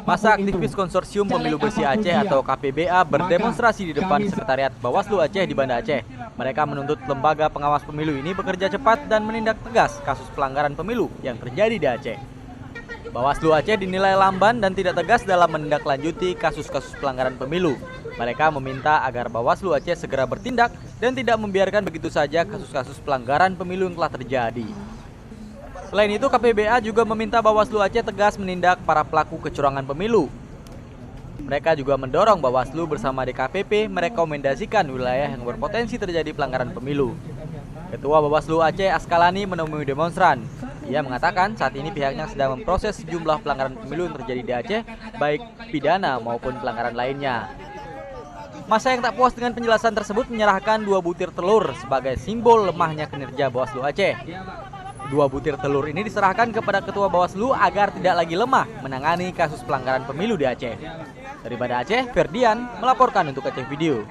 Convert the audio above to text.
Masa aktivis Konsorsium Pemilu Bersih Aceh atau KPBA berdemonstrasi di depan Sekretariat Bawaslu Aceh di Banda Aceh. Mereka menuntut lembaga pengawas pemilu ini bekerja cepat dan menindak tegas kasus pelanggaran pemilu yang terjadi di Aceh. Bawaslu Aceh dinilai lamban dan tidak tegas dalam menindaklanjuti kasus-kasus pelanggaran pemilu. Mereka meminta agar Bawaslu Aceh segera bertindak dan tidak membiarkan begitu saja kasus-kasus pelanggaran pemilu yang telah terjadi. Selain itu, KPBA juga meminta Bawaslu Aceh tegas menindak para pelaku kecurangan pemilu. Mereka juga mendorong Bawaslu bersama DKPP merekomendasikan wilayah yang berpotensi terjadi pelanggaran pemilu. Ketua Bawaslu Aceh Askalani menemui demonstran. Ia mengatakan saat ini pihaknya sedang memproses sejumlah pelanggaran pemilu yang terjadi di Aceh, baik pidana maupun pelanggaran lainnya. Masa yang tak puas dengan penjelasan tersebut menyerahkan 2 butir telur sebagai simbol lemahnya kinerja Bawaslu Aceh. 2 butir telur ini diserahkan kepada Ketua Bawaslu agar tidak lagi lemah menangani kasus pelanggaran pemilu di Aceh. Dari Banda Aceh, Ferdian melaporkan untuk Aceh Video.